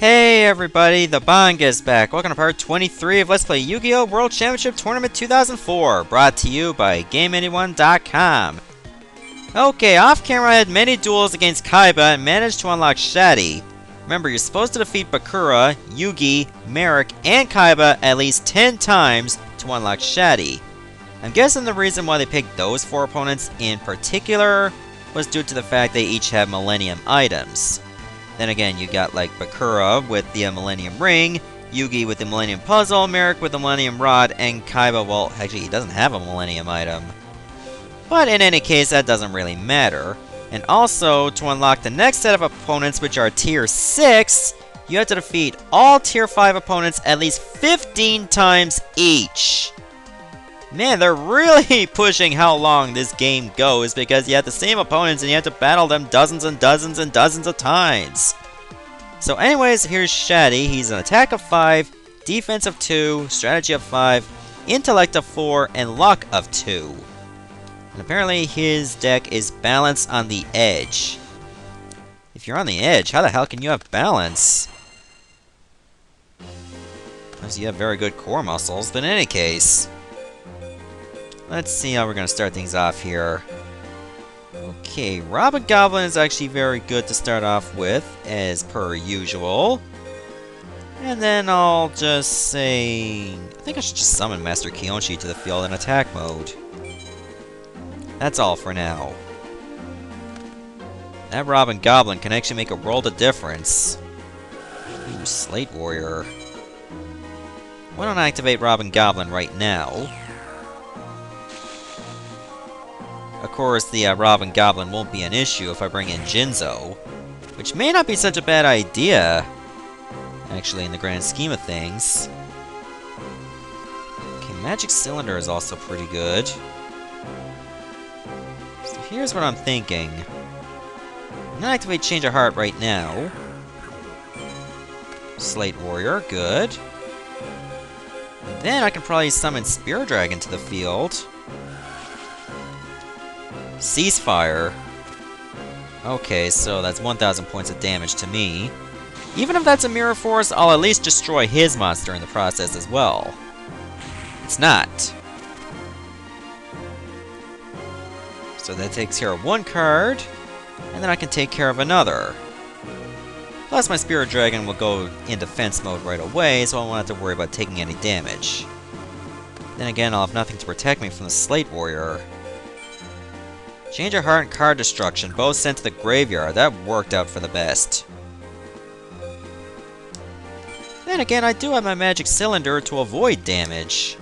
Hey everybody, the Bang is back. Welcome to part 23 of Let's Play Yu-Gi-Oh! World Championship Tournament 2004, brought to you by GameAnyone.com. Okay, off camera I had many duels against Kaiba and managed to unlock Shady. Remember, you're supposed to defeat Bakura, Yugi, Marik, and Kaiba at least 10 times to unlock Shady. I'm guessing the reason why they picked those 4 opponents in particular was due to the fact they each have Millennium items. Then again, you got like Bakura with the Millennium Ring, Yugi with the Millennium Puzzle, Marik with the Millennium Rod, and Kaiba, well, actually he doesn't have a Millennium item. But in any case, that doesn't really matter. And also, to unlock the next set of opponents, which are Tier 6, you have to defeat all Tier 5 opponents at least 15 times each. Man, they're really pushing how long this game goes because you have the same opponents and you have to battle them dozens and dozens and dozens of times. So anyways, here's Shady. He's an attack of 5, defense of 2, strategy of 5, intellect of 4, and luck of 2. And apparently his deck is balance on the edge. If you're on the edge, how the hell can you have balance? Unless you have very good core muscles, but in any case, let's see how we're going to start things off here. Okay, Robin Goblin is actually very good to start off with, as per usual. And then I'll just say, I think I should just summon Master Kiyonchi to the field in attack mode. That's all for now. That Robin Goblin can actually make a world of difference. Ooh, Slate Warrior. Why don't I activate Robin Goblin right now? Of course, the Robin Goblin won't be an issue if I bring in Jinzo, which may not be such a bad idea, actually, in the grand scheme of things. Okay, Magic Cylinder is also pretty good. So here's what I'm thinking. I'm gonna activate Change of Heart right now. Slate Warrior, good. And then I can probably summon Spear Dragon to the field. Ceasefire. Okay, so that's 1,000 points of damage to me. Even if that's a Mirror Force, I'll at least destroy his monster in the process as well. It's not. So that takes care of one card, and then I can take care of another. Plus my Spirit Dragon will go in defense mode right away, so I won't have to worry about taking any damage. Then again, I'll have nothing to protect me from the Slate Warrior. Change of Heart and Card Destruction, both sent to the graveyard. That worked out for the best. Then again, I do have my Magic Cylinder to avoid damage.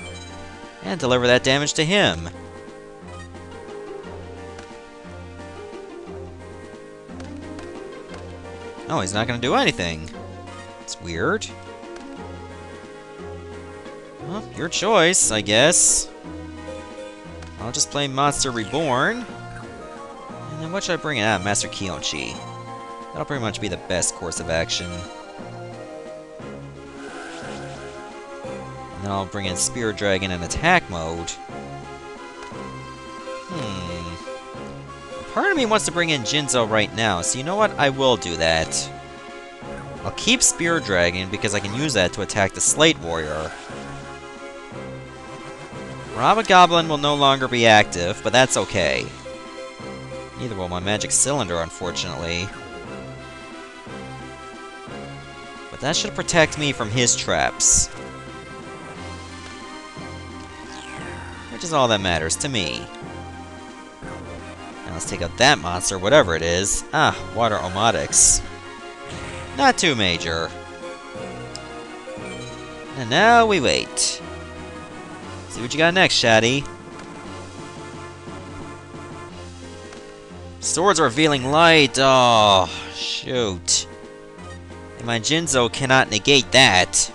And deliver that damage to him. Oh, he's not going to do anything. It's weird. Well, your choice, I guess. I'll just play Monster Reborn. And then what should I bring in? Ah, Master Kiyonchi. That'll pretty much be the best course of action. And then I'll bring in Spear Dragon in attack mode. Part of me wants to bring in Jinzo right now, so you know what? I will do that. I'll keep Spear Dragon because I can use that to attack the Slate Warrior. Robin Goblin will no longer be active, but that's okay. Neither will my Magic Cylinder, unfortunately. But that should protect me from his traps. Which is all that matters to me. Now let's take out that monster, whatever it is. Ah, Water Omotics. Not too major. And now we wait. See what you got next, Shady. Swords Revealing Light. Oh, shoot. And my Jinzo cannot negate that.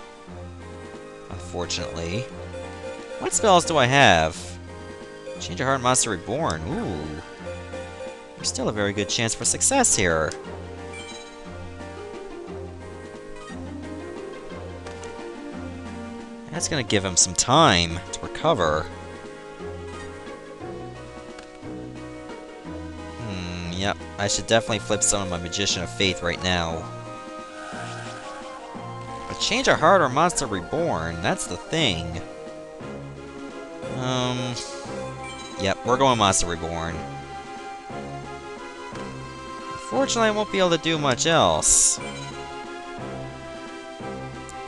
Unfortunately. What spells do I have? Change of Heart, Monster Reborn. Ooh. There's still a very good chance for success here. That's gonna give him some time to recover. Yep, I should definitely flip some of my Magician of Faith right now. A Change of Heart or Monster Reborn? That's the thing. Yep, we're going Monster Reborn. Unfortunately, I won't be able to do much else.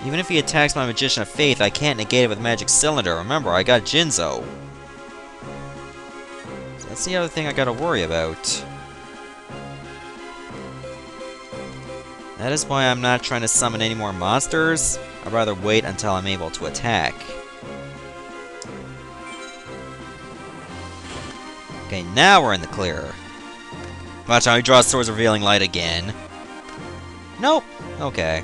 Even if he attacks my Magician of Faith, I can't negate it with Magic Cylinder. Remember, I got Jinzo. So that's the other thing I gotta worry about. That is why I'm not trying to summon any more monsters. I'd rather wait until I'm able to attack. Okay, now we're in the clear. Watch out, he draws Swords Revealing Light again. Nope. Okay.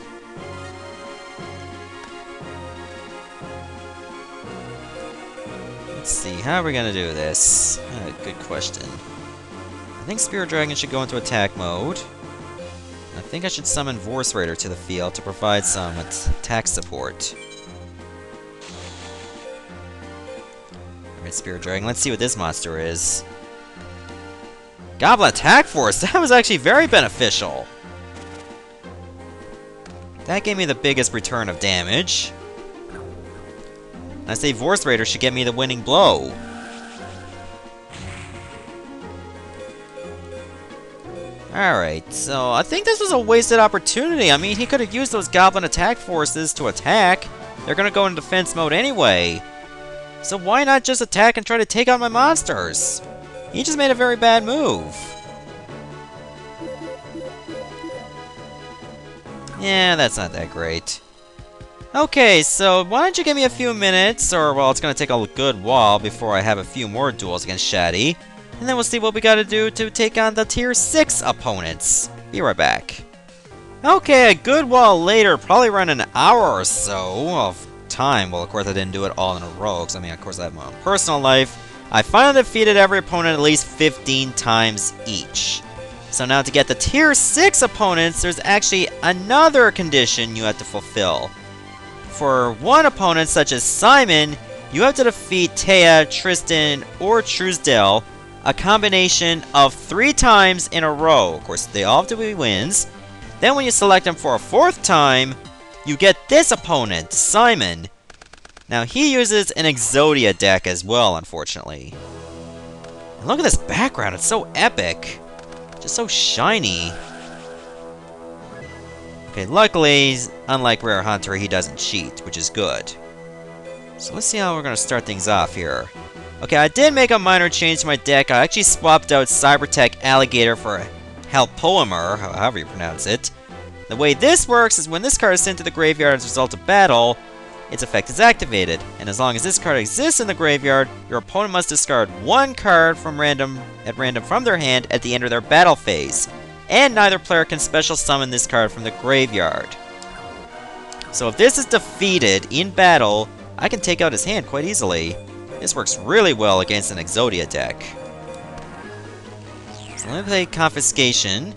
Let's see, how are we gonna do this? Good question. I think Spirit Dragon should go into attack mode. I think I should summon Vorse Raider to the field to provide some attack support. Alright, Spirit Dragon, let's see what this monster is. Goblin Attack Force! That was actually very beneficial! That gave me the biggest return of damage. I say Vorse Raider should get me the winning blow. Alright, so I think this was a wasted opportunity. I mean, he could have used those Goblin Attack Forces to attack. They're gonna go in defense mode anyway. So why not just attack and try to take out my monsters? He just made a very bad move. Yeah, that's not that great. Okay, so why don't you give me a few minutes, or, well, it's gonna take a good while before I have a few more duels against Shady. And then we'll see what we gotta do to take on the Tier 6 opponents. Be right back. Okay, a good while later, probably around an hour or so of time. Well, of course I didn't do it all in a row, because I mean, of course I have my own personal life. I finally defeated every opponent at least 15 times each. So now to get the Tier 6 opponents, there's actually another condition you have to fulfill. For one opponent, such as Simon, you have to defeat Taya, Tristan, or Truesdale a combination of 3 times in a row. Of course, they all have to be wins. Then when you select them for a 4th time, you get this opponent, Simon. Now, he uses an Exodia deck as well, unfortunately. And look at this background, it's so epic. Just so shiny. Okay, luckily, unlike Rare Hunter, he doesn't cheat, which is good. So let's see how we're going to start things off here. Okay, I did make a minor change to my deck. I actually swapped out Cybertech Alligator for Helpoemer, however you pronounce it. The way this works is when this card is sent to the graveyard as a result of battle, its effect is activated. And as long as this card exists in the graveyard, your opponent must discard 1 card from random from their hand at the end of their battle phase. And neither player can special summon this card from the graveyard. So if this is defeated in battle, I can take out his hand quite easily. This works really well against an Exodia deck. So let me play Confiscation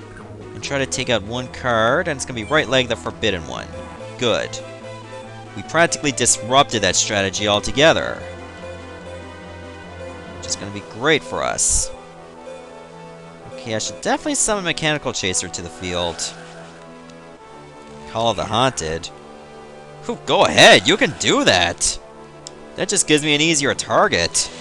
and try to take out 1 card, and it's going to be Right Leg the Forbidden One. Good. We practically disrupted that strategy altogether. Which is going to be great for us. Okay, I should definitely summon Mechanical Chaser to the field. Call of the Haunted. Whew, go ahead, you can do that! That just gives me an easier target.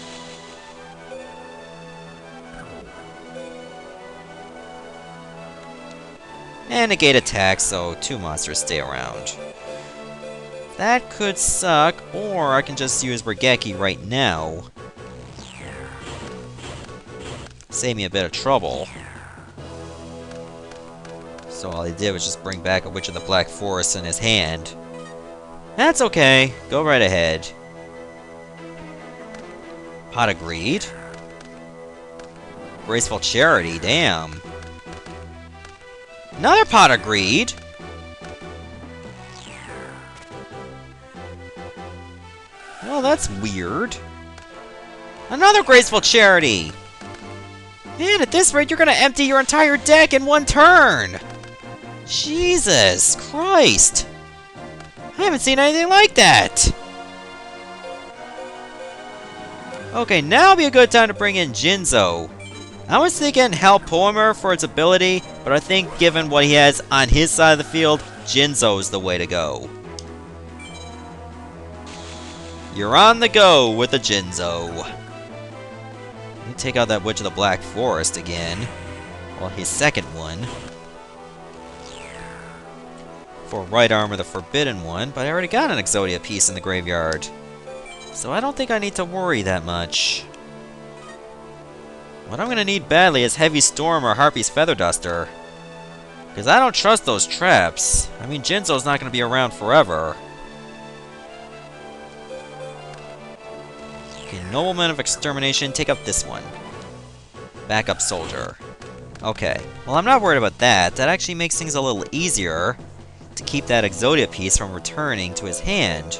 And negate attack, so 2 monsters stay around. That could suck, or I can just use Regeki right now. Save me a bit of trouble. So all he did was just bring back a Witch of the Black Forest in his hand. That's okay, go right ahead. Pot of Greed? Graceful Charity, damn. Another Pot of Greed? Well, that's weird. Another Graceful Charity! Man, at this rate, you're gonna empty your entire deck in 1 turn! Jesus Christ! I haven't seen anything like that! Okay, now would be a good time to bring in Jinzo. I was thinking Helpoemer for its ability, but I think given what he has on his side of the field, Jinzo's the way to go. You're on the go with the Jinzo. Let me take out that Witch of the Black Forest again. Well, his second one. For right arm of the Forbidden One, but I already got an Exodia piece in the graveyard. So I don't think I need to worry that much. What I'm gonna need badly is Heavy Storm or Harpy's Feather Duster. Because I don't trust those traps. I mean, Jinzo's not gonna be around forever. Okay, Nobleman of Extermination, take up this one. Backup Soldier. Okay, well I'm not worried about that. That actually makes things a little easier to keep that Exodia piece from returning to his hand.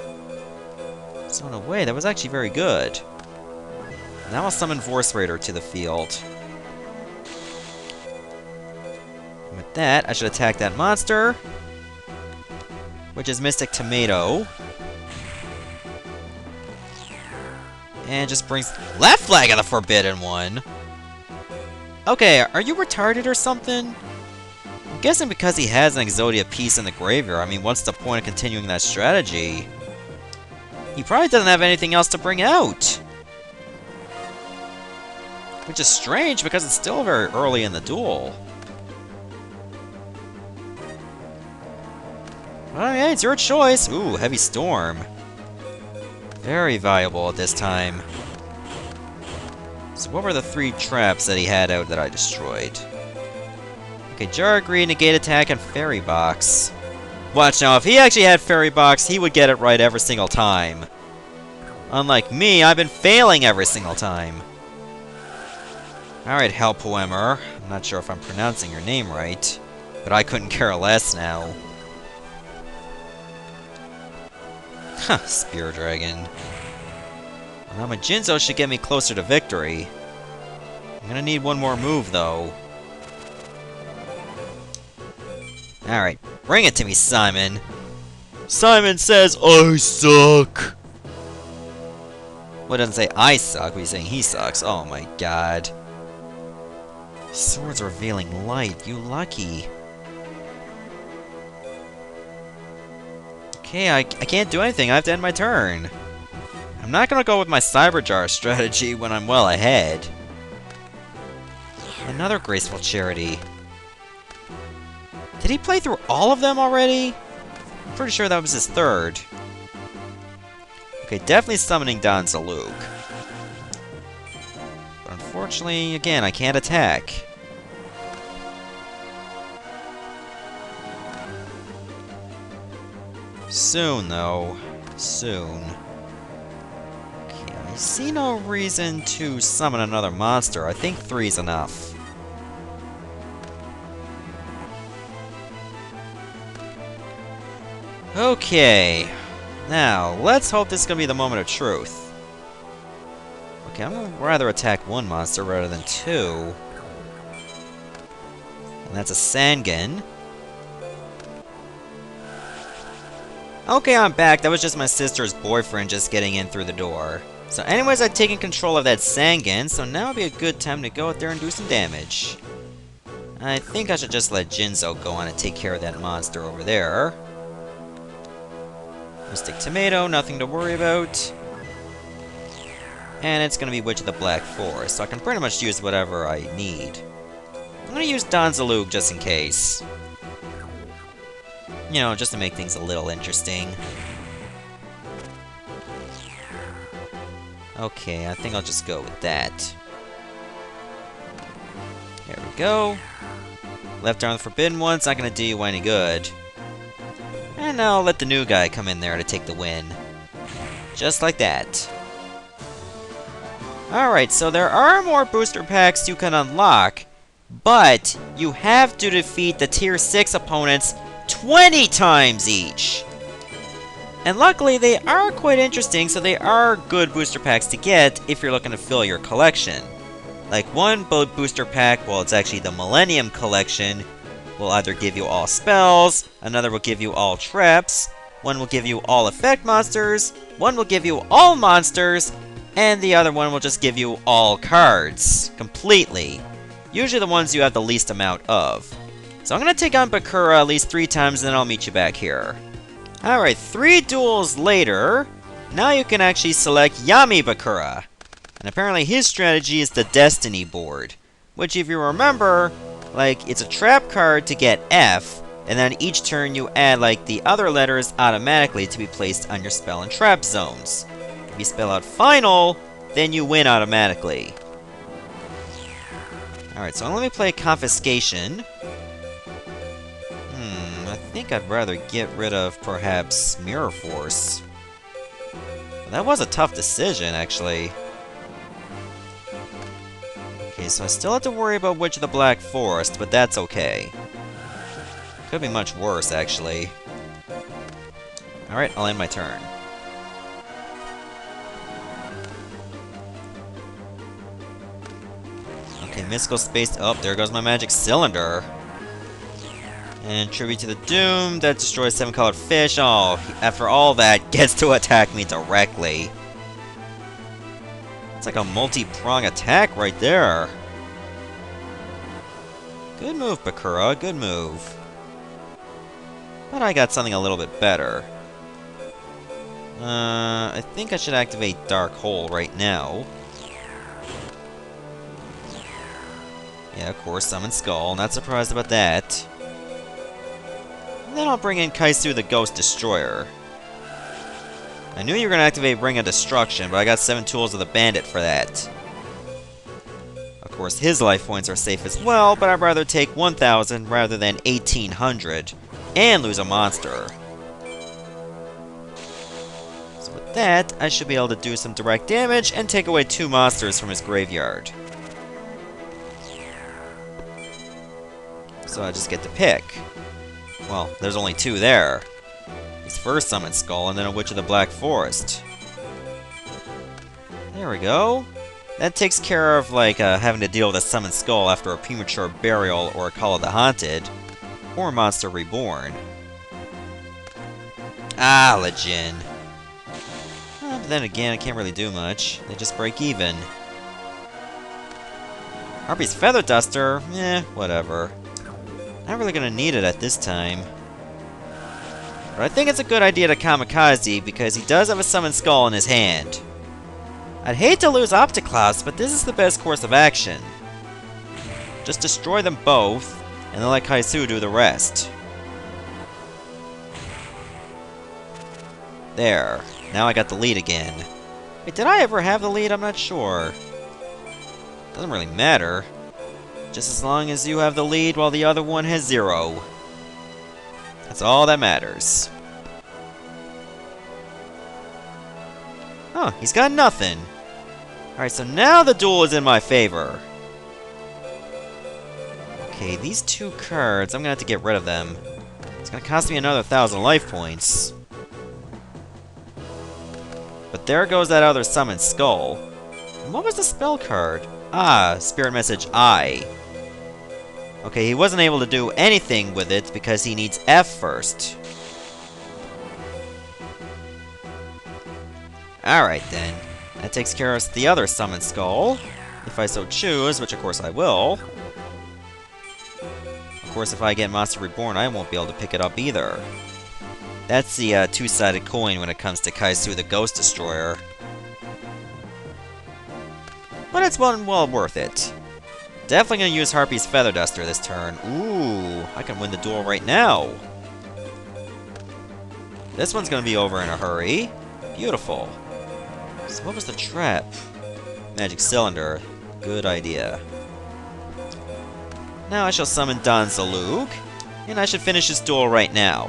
So in a way, that was actually very good. Now I'll summon Force Raider to the field. And with that, I should attack that monster, which is Mystic Tomato. And just brings left flag of the Forbidden One. Okay, are you retarded or something? I'm guessing because he has an Exodia piece in the graveyard. I mean, what's the point of continuing that strategy? He probably doesn't have anything else to bring out. Which is strange because it's still very early in the duel. Well, yeah, it's your choice. Ooh, Heavy Storm. Very valuable at this time. So what were the 3 traps that he had out that I destroyed? Okay, Jar Greed, Negate Attack, and Fairy Box. Watch now, if he actually had Fairy Box, he would get it right every single time. Unlike me, I've been failing every single time. Alright, Hellpoemer. I'm not sure if I'm pronouncing your name right, but I couldn't care less now. Huh, Spear Dragon. Well, now my Jinzo should get me closer to victory. I'm gonna need one more move, though. Alright, bring it to me, Simon. Simon says, I suck. Well, it doesn't say I suck, but he's saying he sucks. Oh my god. Swords revealing light, you lucky. Okay, I can't do anything, I have to end my turn. I'm not gonna go with my Cyber Jar strategy when I'm well ahead. Another Graceful Charity. Did he play through all of them already? I'm pretty sure that was his third. Okay, definitely summoning Don Zaluk. But unfortunately, again, I can't attack. Soon, though. Soon. Okay, I see no reason to summon another monster. I think 3's enough. Okay. Now, let's hope this is going to be the moment of truth. Okay, I'm going to rather attack one monster rather than 2. And that's a Sangan. Okay, I'm back. That was just my sister's boyfriend just getting in through the door. So anyways, I've taken control of that Sangan, so now would be a good time to go out there and do some damage. I think I should just let Jinzo go on and take care of that monster over there. Mystic Tomato, nothing to worry about. And it's going to be Witch of the Black Forest, so I can pretty much use whatever I need. I'm going to use Don Zaluk just in case. You know, just to make things a little interesting. Okay, I think I'll just go with that. There we go. Left arm of the Forbidden One's not going to do you any good. And now I'll let the new guy come in there to take the win. Just like that. Alright, so there are more booster packs you can unlock, but you have to defeat the Tier 6 opponents 20 times each! And luckily, they are quite interesting, so they are good booster packs to get if you're looking to fill your collection. Like one booster pack, well, it's actually the Millennium Collection, will either give you all spells, another will give you all traps, one will give you all effect monsters, one will give you all monsters, and the other one will just give you all cards, completely. Usually the ones you have the least amount of. So I'm going to take on Bakura at least 3 times, and then I'll meet you back here. Alright, 3 duels later. now you can actually select Yami Bakura. And apparently his strategy is the Destiny board, which if you remember, like, it's a trap card to get F, and then each turn you add, like, the other letters automatically to be placed on your spell and trap zones. If you spell out Final, then you win automatically. Alright, so let me play Confiscation. I think I'd rather get rid of, perhaps, Mirror Force. That was a tough decision, actually. Okay, so I still have to worry about Witch of the Black Forest, but that's okay. Could be much worse, actually. Alright, I'll end my turn. Okay, Mystical Space. Oh, there goes my Magic Cylinder. And Tribute to the Doom. That destroys 7-colored fish. Oh, after all that, gets to attack me directly. It's like a multi-prong attack right there. Good move, Bakura. Good move. But I got something a little bit better. I think I should activate Dark Hole right now. Yeah, of course, Summon Skull. Not surprised about that. And then I'll bring in Kaisu the Ghost Destroyer. I knew you were going to activate Ring of Destruction, but I got 7 Tools of the Bandit for that. Of course, his life points are safe as well, but I'd rather take 1,000 rather than 1,800, and lose a monster. So with that, I should be able to do some direct damage and take away 2 monsters from his graveyard. So I just get to pick. Well, there's only 2 there. His first Summon Skull, and then a Witch of the Black Forest. There we go. That takes care of, like, having to deal with a Summon Skull after a premature burial or a Call of the Haunted, or Monster Reborn. Ah, Legend. But then again, I can't really do much. They just break even. Harpy's Feather Duster? Whatever. Not really gonna need it at this time. But I think it's a good idea to Kamikaze, because he does have a Summon Skull in his hand. I'd hate to lose Opticlaus, but this is the best course of action. Just destroy them both, and then let Kaisu do the rest. There. Now I got the lead again. Wait, did I ever have the lead? I'm not sure. Doesn't really matter. Just as long as you have the lead while the other one has 0. That's all that matters. Huh, he's got nothing. Alright, so now the duel is in my favor. Okay, these 2 cards, I'm gonna have to get rid of them. It's gonna cost me another 1,000 life points. But there goes that other Summon Skull. And what was the spell card? Ah, Spirit Message I. Okay, he wasn't able to do anything with it because he needs F first. Alright then. That takes care of the other Summon Skull. If I so choose, which of course I will. Of course, if I get Monster Reborn, I won't be able to pick it up either. That's the two-sided coin when it comes to Kaisu the Ghost Destroyer. But it's one well worth it. Definitely gonna use Harpy's Feather Duster this turn. Ooh, I can win the duel right now. This one's gonna be over in a hurry. Beautiful. So what was the trap? Magic Cylinder. Good idea. Now I shall summon Don Zalug, and I should finish this duel right now.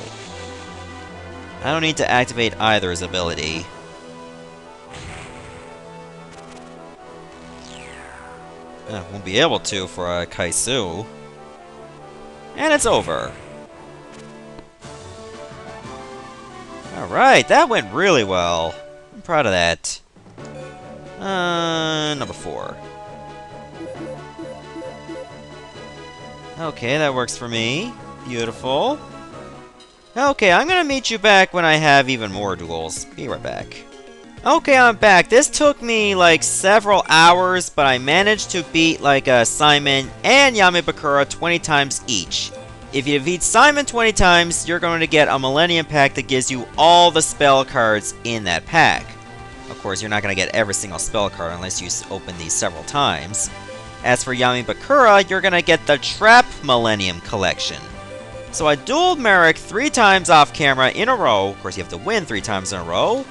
I don't need to activate either's ability. Won't be able to for Kaisu. And it's over. Alright, that went really well. I'm proud of that. Number 4. Okay, that works for me. Beautiful. Okay, I'm gonna meet you back when I have even more duels. Be right back. Okay, I'm back. This took me like several hours, but I managed to beat like Simon and Yami Bakura 20 times each. If you beat Simon 20 times, you're going to get a Millennium Pack that gives you all the spell cards in that pack. Of course, you're not going to get every single spell card unless you open these several times. As for Yami Bakura, you're going to get the Trap Millennium Collection. So I dueled Marik 3 times off camera in a row. Of course, you have to win 3 times in a row.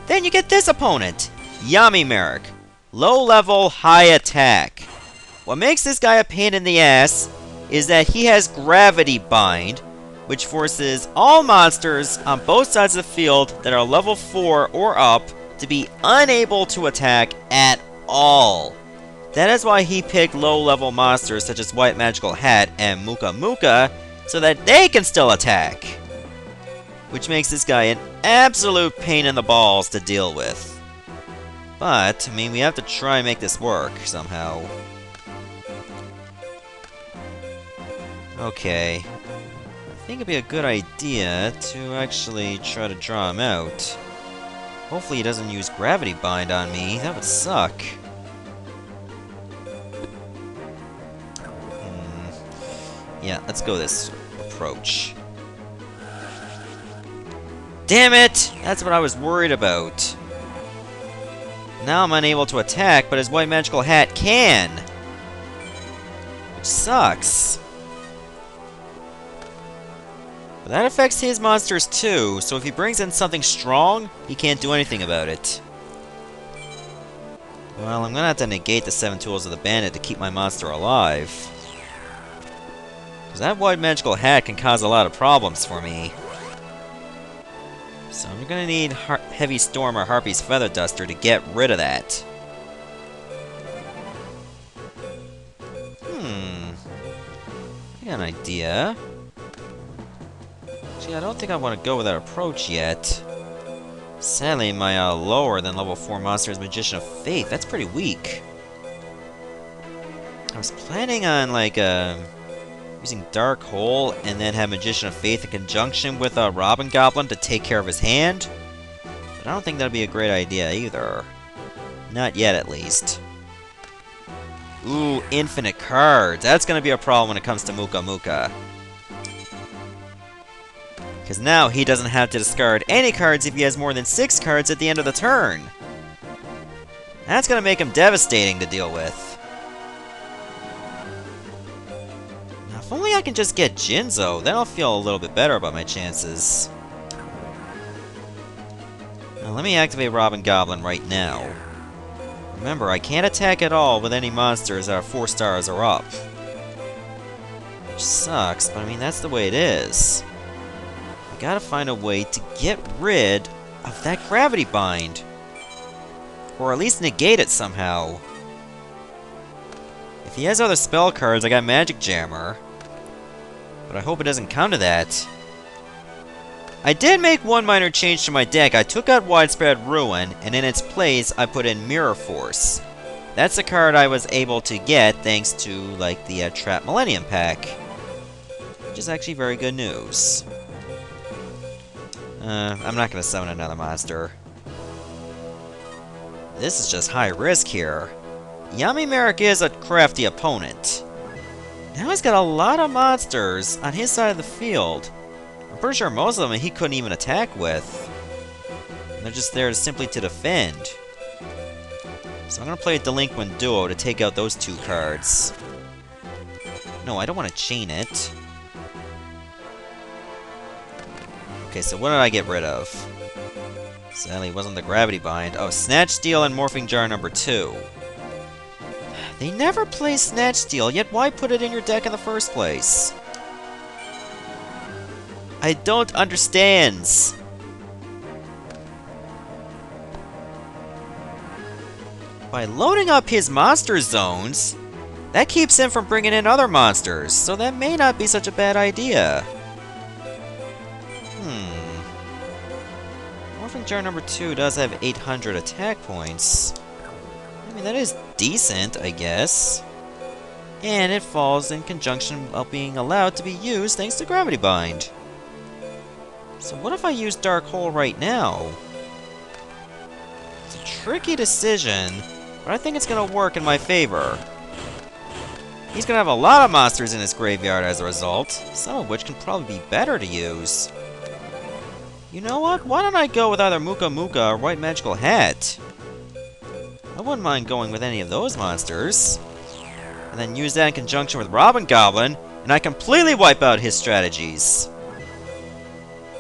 Then you get this opponent, Yami Marik. Low level, high attack. What makes this guy a pain in the ass is that he has Gravity Bind, which forces all monsters on both sides of the field that are level 4 or up to be unable to attack at all. That is why he picked low-level monsters such as White Magical Hat and Muka Muka, so that they can still attack. Which makes this guy an absolute pain in the balls to deal with. But, I mean, we have to try and make this work somehow. Okay. I think it'd be a good idea to actually try to draw him out. Hopefully he doesn't use Gravity Bind on me. That would suck. Yeah, let's go this approach. Damn it! That's what I was worried about. Now I'm unable to attack, but his White Magical Hat can! Which sucks. But that affects his monsters too, so if he brings in something strong, he can't do anything about it. Well, I'm gonna have to negate the 7 tools of the bandit to keep my monster alive. Because that White Magical Hat can cause a lot of problems for me. So I'm gonna need Heavy Storm or Harpy's Feather Duster to get rid of that. I got an idea. Actually, I don't think I want to go with that approach yet. Sadly, my lower than level 4 monster is Magician of Faith. That's pretty weak. I was planning on, like, using Dark Hole and then have Magician of Faith in conjunction with Robin Goblin to take care of his hand. But I don't think that'd be a great idea either. Not yet, at least. Ooh, infinite cards. That's gonna be a problem when it comes to Muka Muka. Because now he doesn't have to discard any cards if he has more than 6 cards at the end of the turn. That's gonna make him devastating to deal with. Now, if only I can just get Jinzo, then I'll feel a little bit better about my chances. Now, let me activate Robin Goblin right now. Remember, I can't attack at all with any monsters that are 4 stars or up. Which sucks, but I mean, that's the way it is. I gotta find a way to get rid of that Gravity Bind. Or at least negate it somehow. If he has other spell cards, I got Magic Jammer. But I hope it doesn't come to that. I did make one minor change to my deck. I took out Widespread Ruin, and in its place, I put in Mirror Force. That's a card I was able to get thanks to, like, the Trap Millennium pack. Which is actually very good news. I'm not going to summon another monster. This is just high risk here. Yami Marik is a crafty opponent. Now he's got a lot of monsters on his side of the field. I'm pretty sure most of them he couldn't even attack with. And they're just there simply to defend. So I'm going to play a Delinquent Duo to take out those 2 cards. No, I don't want to chain it. Okay, so what did I get rid of? Sadly, it wasn't the Gravity Bind. Oh, Snatch Steal and Morphing Jar number 2. They never play Snatch Steal, yet why put it in your deck in the first place? I don't understand. By loading up his monster zones, that keeps him from bringing in other monsters, so that may not be such a bad idea. Morphing Jar number 2 does have 800 attack points. I mean, that is decent, I guess. And it falls in conjunction of being allowed to be used thanks to Gravity Bind. So what if I use Dark Hole right now? It's a tricky decision, but I think it's going to work in my favor. He's going to have a lot of monsters in his graveyard as a result, some of which can probably be better to use. You know what? Why don't I go with either Muka Muka or White Magical Hat? I wouldn't mind going with any of those monsters. And then use that in conjunction with Robin Goblin, and I completely wipe out his strategies.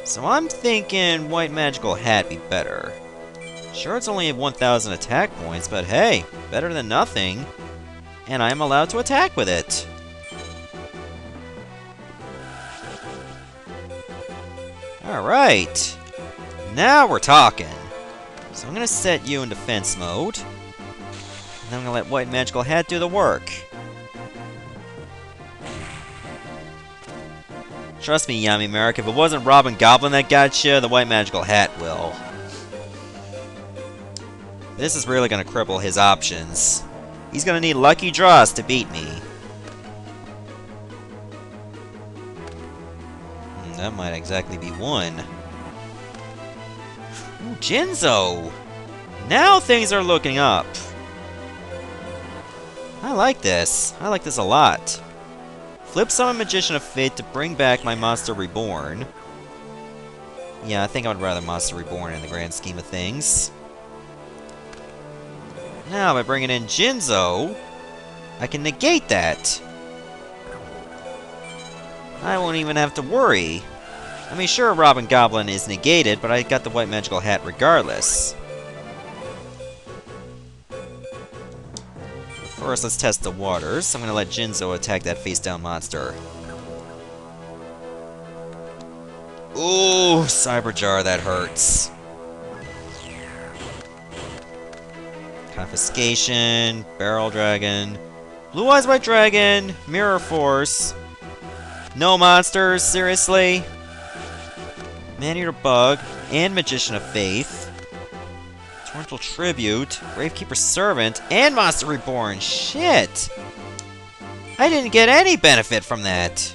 So I'm thinking White Magical Hat be better. Sure, it's only 1,000 attack points, but hey, better than nothing. And I am allowed to attack with it. Alright. Now we're talking. So I'm going to set you in defense mode. And then I'm going to let White Magical Hat do the work. Trust me, Yami Marik, if it wasn't Robin Goblin that got you, the White Magical Hat will. This is really going to cripple his options. He's going to need lucky draws to beat me. That might exactly be one. Ooh, Jinzo! Now things are looking up. I like this. I like this a lot. Flip Summon Magician of Fate to bring back my Monster Reborn. Yeah, I think I would rather Monster Reborn in the grand scheme of things. Now, by bringing in Jinzo, I can negate that. I won't even have to worry. I mean, sure, Robin Goblin is negated, but I got the White Magical Hat regardless. First, let's test the waters. I'm going to let Jinzo attack that face-down monster. Ooh, Cyberjar, that hurts. Confiscation, Barrel Dragon, Blue Eyes White Dragon, Mirror Force. No monsters, seriously? Man-Eater Bug, and Magician of Faith. Torrential Tribute, Gravekeeper Servant, and Monster Reborn. Shit! I didn't get any benefit from that.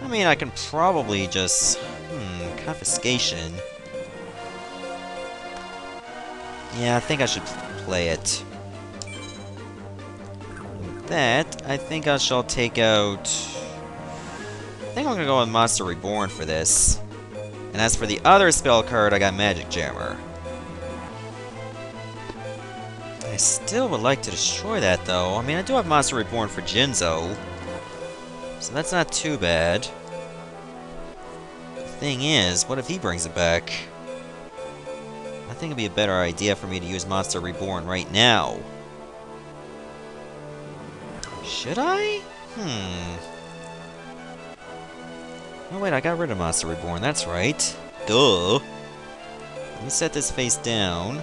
I mean, I can probably just... Confiscation. Yeah, I think I should play it. With that, I think I shall take out... I think I'm gonna go with Monster Reborn for this. And as for the other spell card, I got Magic Jammer. I still would like to destroy that, though. I mean, I do have Monster Reborn for Jinzo. So that's not too bad. The thing is, what if he brings it back? I think it'd be a better idea for me to use Monster Reborn right now. Should I? Oh wait, I got rid of Monster Reborn, that's right. Duh. Let me set this face down.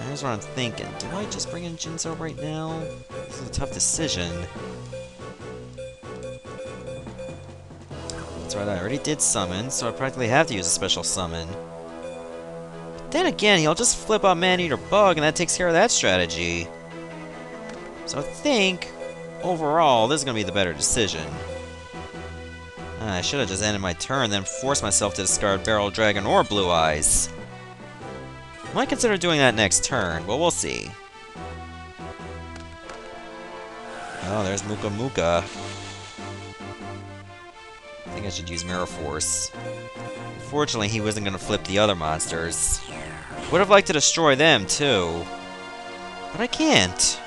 Here's what I'm thinking. Do I just bring in Jinzo right now? This is a tough decision. That's right, I already did summon, so I practically have to use a special summon. But then again, he'll just flip out Man-Eater Bug, and that takes care of that strategy. So I think, overall, this is going to be the better decision. I should have just ended my turn, then forced myself to discard Barrel Dragon or Blue Eyes. Might consider doing that next turn, but we'll see. Oh, there's Muka Muka. I think I should use Mirror Force. Unfortunately, he wasn't going to flip the other monsters. Would have liked to destroy them, too. But I can't.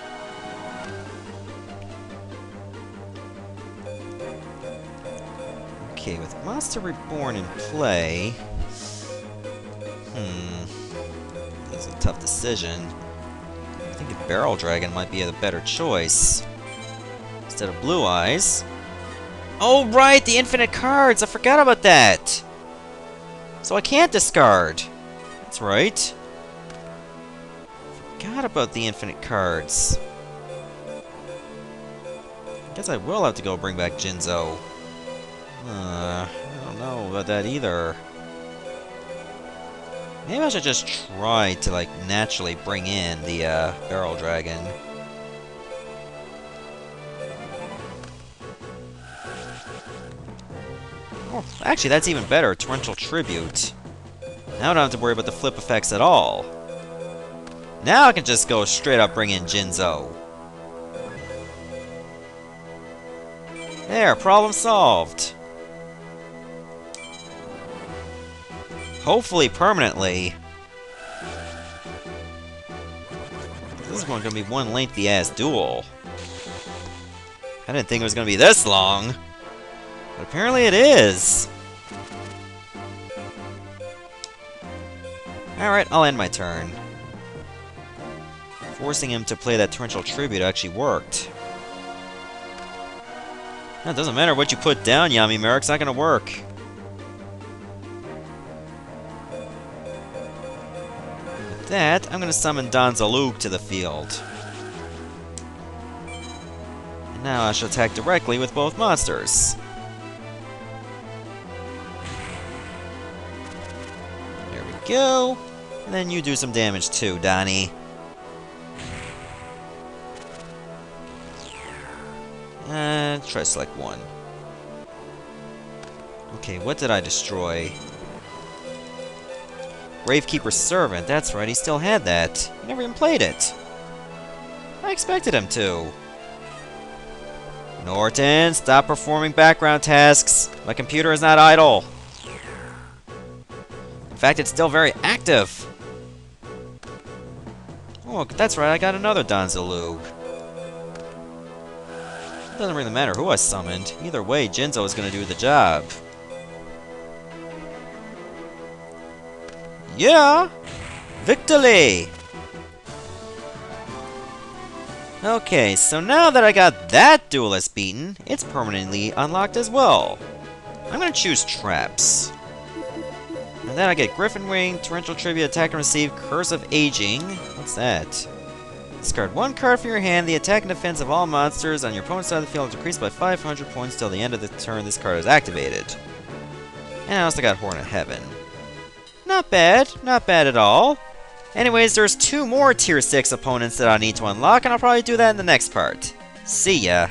Okay, with Monster Reborn in play... This is a tough decision. I think a Barrel Dragon might be a better choice. Instead of Blue Eyes. Oh, right! The infinite cards! I forgot about that! So I can't discard. That's right. Forgot about the infinite cards. I guess I will have to go bring back Jinzo. I don't know about that either. Maybe I should just try to, like, naturally bring in the, Barrel Dragon. Oh, actually, that's even better. Torrential Tribute. Now I don't have to worry about the flip effects at all. Now I can just go straight up bring in Jinzo. There, problem solved. Hopefully permanently. This is going to be one lengthy-ass duel. I didn't think it was going to be this long. But apparently it is. Alright, I'll end my turn. Forcing him to play that torrential tribute actually worked. It doesn't matter what you put down, Yami Marik, it's not going to work. With that, I'm going to summon Donzalug to the field. And now I shall attack directly with both monsters. There we go. And then you do some damage too, Donnie. Try to select one. Okay, what did I destroy? Gravekeeper's Servant, that's right, he still had that. He never even played it. I expected him to. Norton, stop performing background tasks. My computer is not idle. In fact, it's still very active. Oh, that's right, I got another Donzalug. It doesn't really matter who I summoned. Either way, Jinzo is going to do the job. Yeah! Victory! Okay, so now that I got that duelist beaten, it's permanently unlocked as well. I'm going to choose Traps. And then I get Griffin Wing, Torrential Tribute, Attack and Receive, Curse of Aging. What's that? Discard one card from your hand. The attack and defense of all monsters on your opponent's side of the field is decreased by 500 points till the end of the turn this card is activated. And I also got Horn of Heaven. Not bad at all. Anyways, there's 2 more Tier 6 opponents that I need to unlock, and I'll probably do that in the next part. See ya!